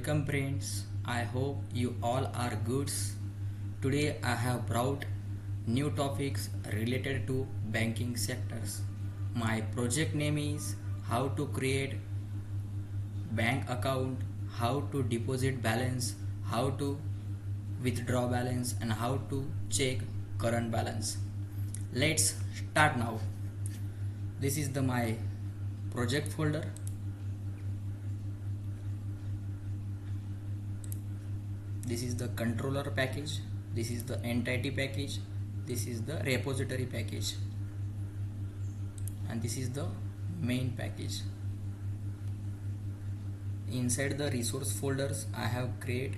Welcome friends, I hope you all are good. Today I have brought new topics related to banking sectors. My project name is how to create bank account, how to deposit balance, how to withdraw balance and how to check current balance. Let's start now. This is the my project folder. This is the controller package, this is the entity package, this is the repository package, and this is the main package. Inside the resource folders I have created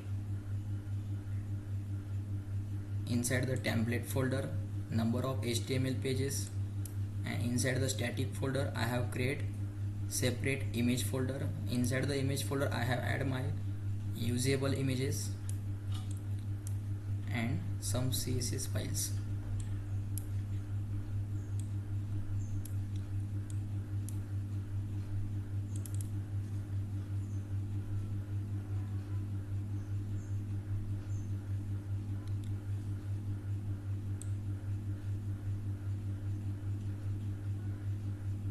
inside the template folder number of HTML pages, and inside the static folder I have created separate image folder. Inside the image folder I have added my usable images and some CSS files.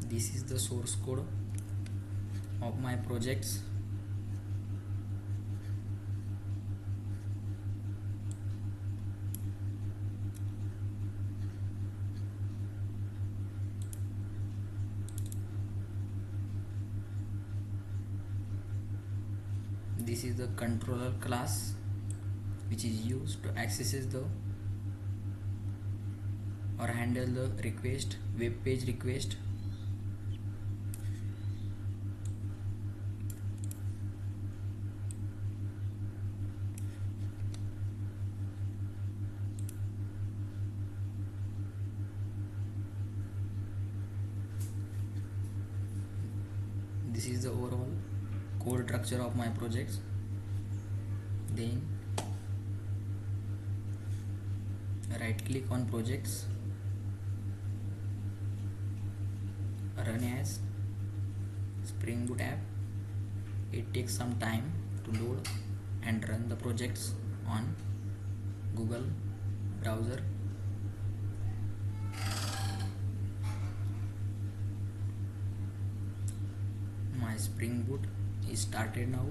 This is the source code of my projects. This is the controller class which is used to access the or handle the request, web page request. This is the overall code structure of my projects. Then right click on projects, run as Springboot app. It takes some time to load and run the projects on Google browser. My Springboot is started now.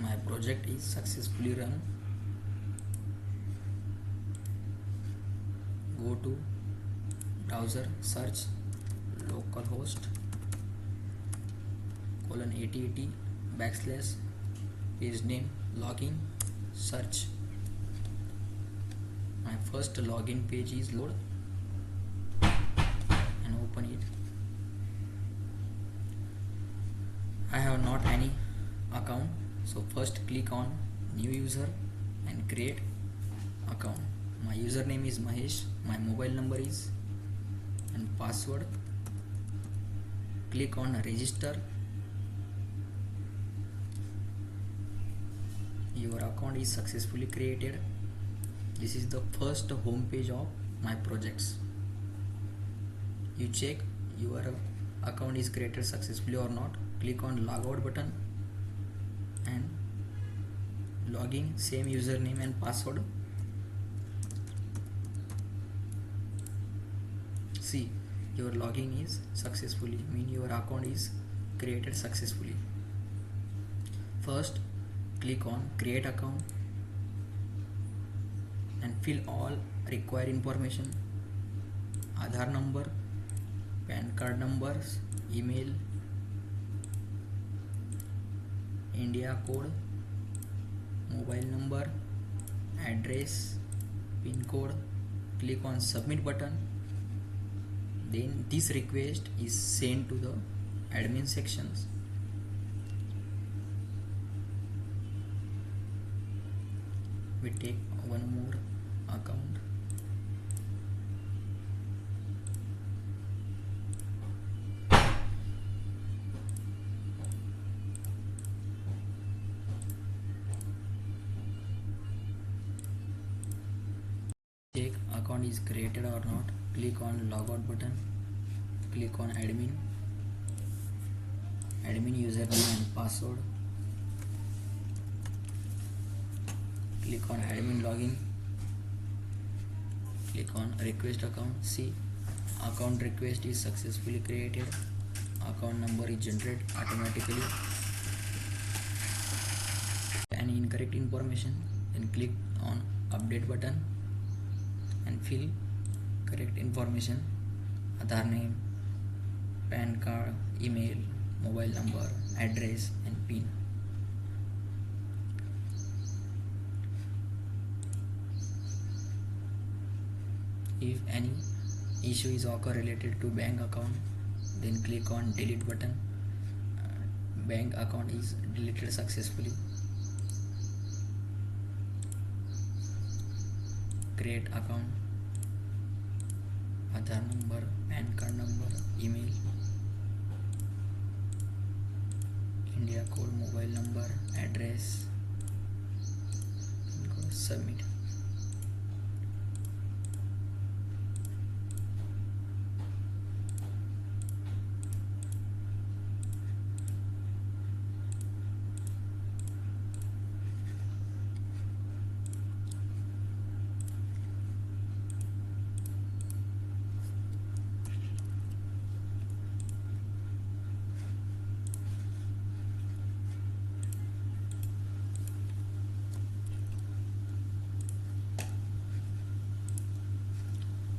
My project is successfully run. Go to browser, search localhost :8080 page name login, search. My first login page is load and open it. I have not any account, so first click on new user and create account. My username is Mahesh, my mobile number is and password. Click on register. Your account is successfully created. This is the first home page of my projects. You check your account is created successfully or not. Click on logout button and login, same username and password. See, your login is successfully, mean your account is created successfully. First click on create account and fill all required information: Aadhaar number, PAN card numbers, email, India code, mobile number, address, pin code. Click on submit button. Then this request is sent to the admin sections. We take one more account. check account is created or not. Click on logout button. Click on admin username and password. Click on admin login. Click on request account. See, account request is successfully created. Account number is generated automatically. Any incorrect information, then click on update button and fill correct information: Aadhaar name, PAN card, email, mobile number, address and PIN. If any issue is occur related to bank account, then click on delete button. Bank account is deleted successfully. Create account: Aadhaar number, PAN card number, email, India code, mobile number, address, submit.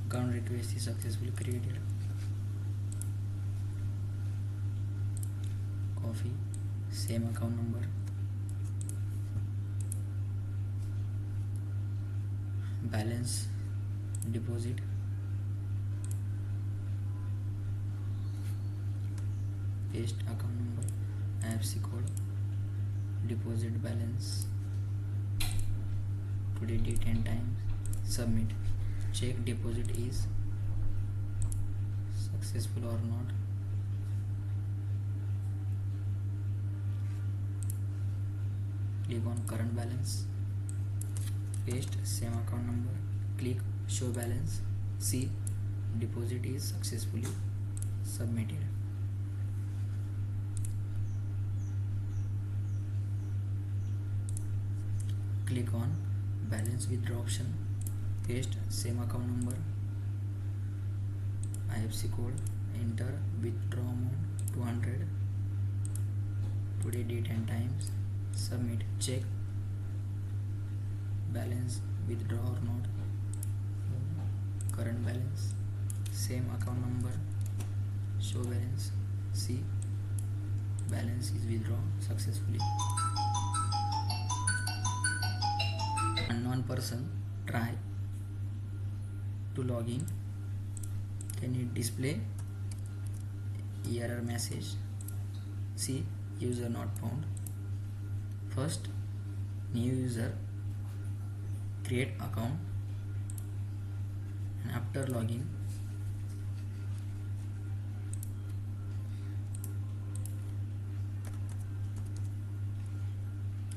Account request is successfully created. Copy same account number, balance, deposit, paste account number, IFSC code, deposit balance, today date and time, submit. Check deposit is successful or not. Click on current balance, paste same account number, click show balance. See, deposit is successfully submitted. Click on balance withdraw option, paste same account number, IFSC code, enter withdraw amount 200, today date and times, submit. Check balance withdraw or not. Current balance, same account number, show balance. See, balance is withdrawn successfully. Unknown person try to log in, then it display error message. See, user not found. First, new user, create account, and after login,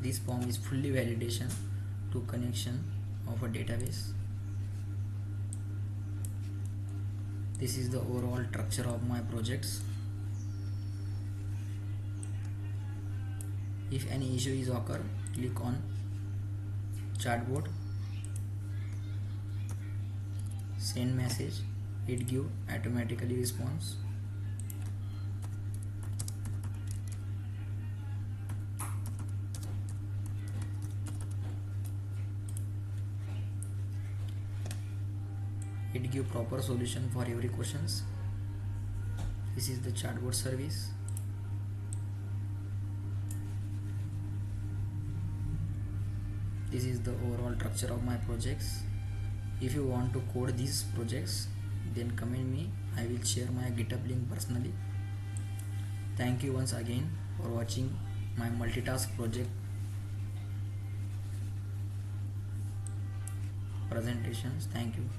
this form is fully validation to connection of a database. This is the overall structure of my projects. If any issue is occur, click on chatbot, send message, it give automatically response. It give proper solution for every questions. This is the chatbot service. This is the overall structure of my projects. If you want to code these projects, then comment me. I will share my GitHub link personally. Thank you once again for watching my multitask project presentations. Thank you.